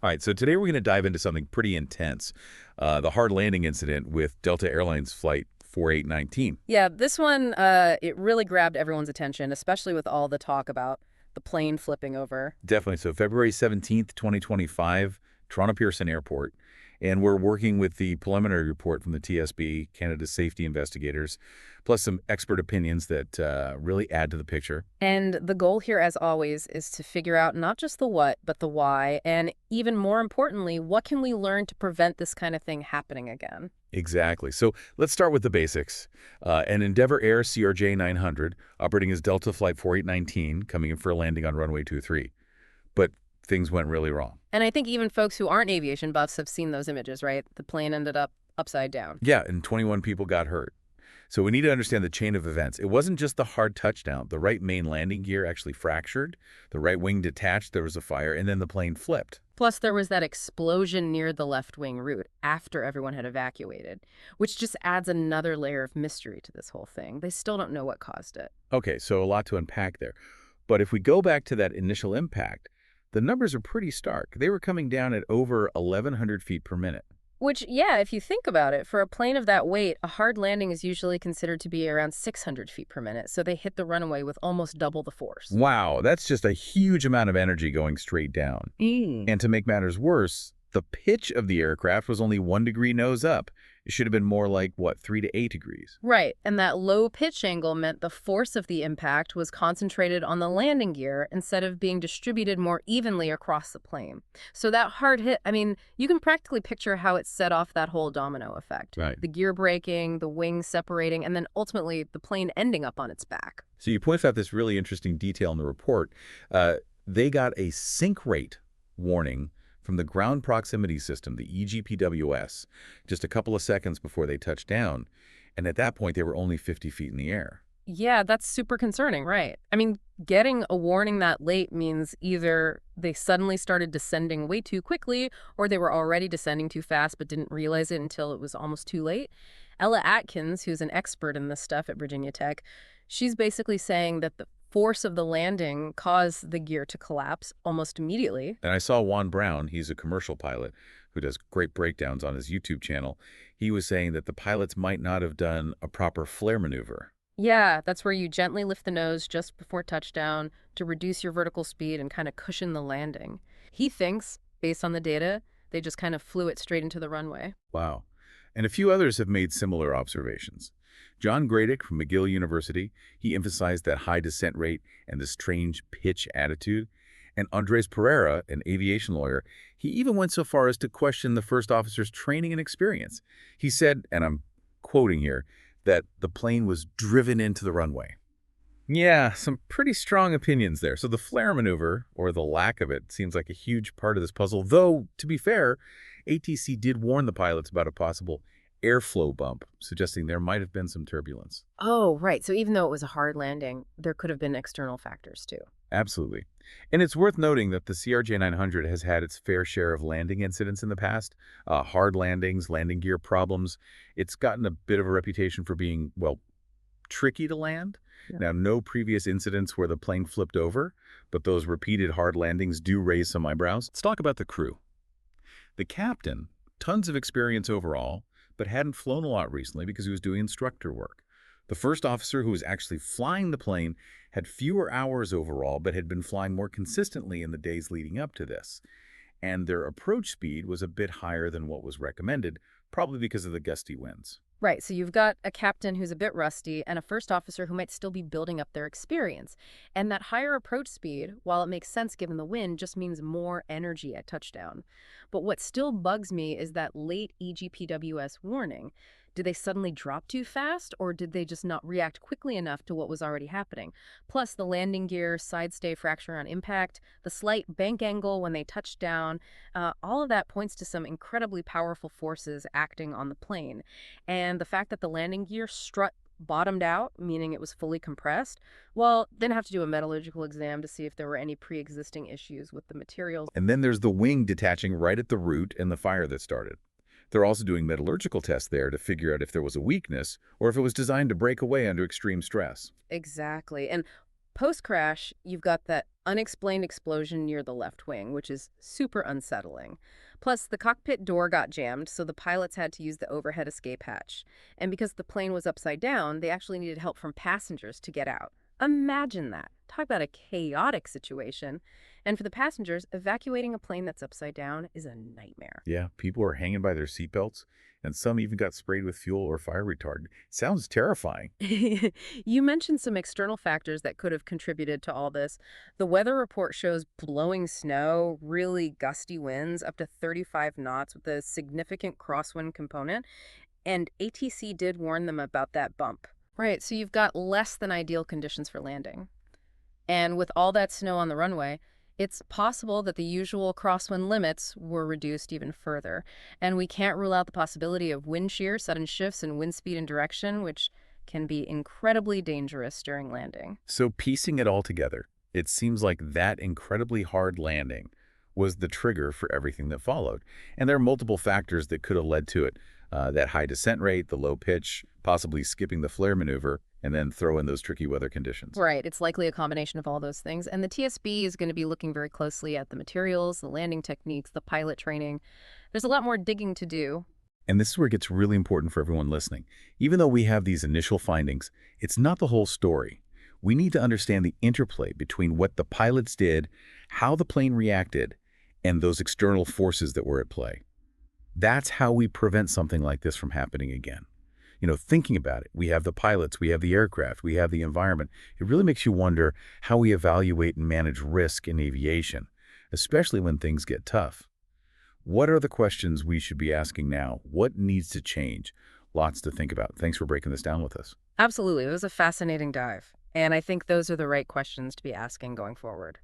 All right, so today we're going to dive into something pretty intense, the hard landing incident with Delta Airlines Flight 4819. Yeah, this one, it really grabbed everyone's attention, especially with all the talk about the plane flipping over. Definitely. So February 17th, 2025, Toronto Pearson Airport. And we're working with the preliminary report from the TSB, Canada's safety investigators, plus some expert opinions that really add to the picture. And the goal here, as always, is to figure out not just the what, but the why, and even more importantly, what can we learn to prevent this kind of thing happening again? Exactly. So let's start with the basics. An Endeavour Air CRJ 900 operating as Delta Flight 4819 coming in for a landing on runway 23. But things went really wrong. And I think even folks who aren't aviation buffs have seen those images, right? The plane ended up upside down. Yeah, and 21 people got hurt. So we need to understand the chain of events. It wasn't just the hard touchdown. The right main landing gear actually fractured, the right wing detached, there was a fire, and then the plane flipped. Plus, there was that explosion near the left wing route after everyone had evacuated, which just adds another layer of mystery to this whole thing. They still don't know what caused it. Okay, so a lot to unpack there. But if we go back to that initial impact, the numbers are pretty stark. They were coming down at over 1,100 feet per minute. Which, yeah, if you think about it, for a plane of that weight, a hard landing is usually considered to be around 600 feet per minute, so they hit the runway with almost double the force. Wow, that's just a huge amount of energy going straight down. And to make matters worse, the pitch of the aircraft was only 1 degree nose up. It should have been more like, what, 3 to 8 degrees? Right, and that low pitch angle meant the force of the impact was concentrated on the landing gear instead of being distributed more evenly across the plane. So that hard hit, I mean, you can practically picture how it set off that whole domino effect. Right. The gear breaking, the wings separating, and then ultimately the plane ending up on its back. So you point out this really interesting detail in the report. They got a sink rate warning from the ground proximity system, the EGPWS, just a couple of seconds before they touched down. And at that point, they were only 50 feet in the air. Yeah, that's super concerning, right? I mean, getting a warning that late means either they suddenly started descending way too quickly or they were already descending too fast but didn't realize it until it was almost too late. Ella Atkins, who's an expert in this stuff at Virginia Tech, she's basically saying that the force of the landing caused the gear to collapse almost immediately. And I saw Juan Brown, he's a commercial pilot who does great breakdowns on his YouTube channel. He was saying that the pilots might not have done a proper flare maneuver. Yeah, that's where you gently lift the nose just before touchdown to reduce your vertical speed and kind of cushion the landing. He thinks, based on the data, they just kind of flew it straight into the runway. Wow. And a few others have made similar observations. John Gradick from McGill University, he emphasized that high descent rate and the strange pitch attitude. And Andres Pereira, an aviation lawyer, he even went so far as to question the first officer's training and experience. He said, and I'm quoting here, that the plane was driven into the runway. Yeah, some pretty strong opinions there. So the flare maneuver, or the lack of it, seems like a huge part of this puzzle. Though, to be fair, ATC did warn the pilots about a possible airflow bump, suggesting there might have been some turbulence. Oh, right. So even though it was a hard landing, there could have been external factors too. Absolutely. And it's worth noting that the CRJ 900 has had its fair share of landing incidents in the past, hard landings, landing gear problems. It's gotten a bit of a reputation for being, well, tricky to land. Yeah. Now, no previous incidents where the plane flipped over, but those repeated hard landings do raise some eyebrows. Let's talk about the crew. The captain, tons of experience overall, but hadn't flown a lot recently because he was doing instructor work. The first officer who was actually flying the plane had fewer hours overall, but had been flying more consistently in the days leading up to this. And their approach speed was a bit higher than what was recommended, probably because of the gusty winds. Right. So you've got a captain who's a bit rusty and a first officer who might still be building up their experience. And that higher approach speed, while it makes sense given the wind, just means more energy at touchdown. But what still bugs me is that late EGPWS warning. Did they suddenly drop too fast, or did they just not react quickly enough to what was already happening? Plus, the landing gear, side stay fracture on impact, the slight bank angle when they touched down, all of that points to some incredibly powerful forces acting on the plane. And the fact that the landing gear strut bottomed out, meaning it was fully compressed, well, then have to do a metallurgical exam to see if there were any pre-existing issues with the materials. And then there's the wing detaching right at the root and the fire that started. They're also doing metallurgical tests there to figure out if there was a weakness or if it was designed to break away under extreme stress. Exactly. And Post-crash, you've got that unexplained explosion near the left wing, which is super unsettling. Plus, the cockpit door got jammed, so the pilots had to use the overhead escape hatch. And because the plane was upside down, they actually needed help from passengers to get out. Imagine that. Talk about a chaotic situation. And for the passengers, evacuating a plane that's upside down is a nightmare. Yeah, people are hanging by their seatbelts, and some even got sprayed with fuel or fire retardant. Sounds terrifying. You mentioned some external factors that could have contributed to all this. The weather report shows blowing snow, really gusty winds, up to 35 knots with a significant crosswind component, and ATC did warn them about that bump. Right, so you've got less than ideal conditions for landing. And with all that snow on the runway, it's possible that the usual crosswind limits were reduced even further. And we can't rule out the possibility of wind shear, sudden shifts in wind speed and direction, which can be incredibly dangerous during landing. So piecing it all together, it seems like that incredibly hard landing was the trigger for everything that followed. And there are multiple factors that could have led to it. That high descent rate, the low pitch, possibly skipping the flare maneuver, and then throw in those tricky weather conditions. Right, it's likely a combination of all those things. And the TSB is going to be looking very closely at the materials, the landing techniques, the pilot training. There's a lot more digging to do. And this is where it gets really important for everyone listening. Even though we have these initial findings, it's not the whole story. We need to understand the interplay between what the pilots did, how the plane reacted, and those external forces that were at play. That's how we prevent something like this from happening again. Thinking about it, we have the pilots, we have the aircraft, we have the environment. It really makes you wonder how we evaluate and manage risk in aviation, especially when things get tough. What are the questions we should be asking now? What needs to change? Lots to think about. Thanks for breaking this down with us. Absolutely, it was a fascinating dive. And I think those are the right questions to be asking going forward.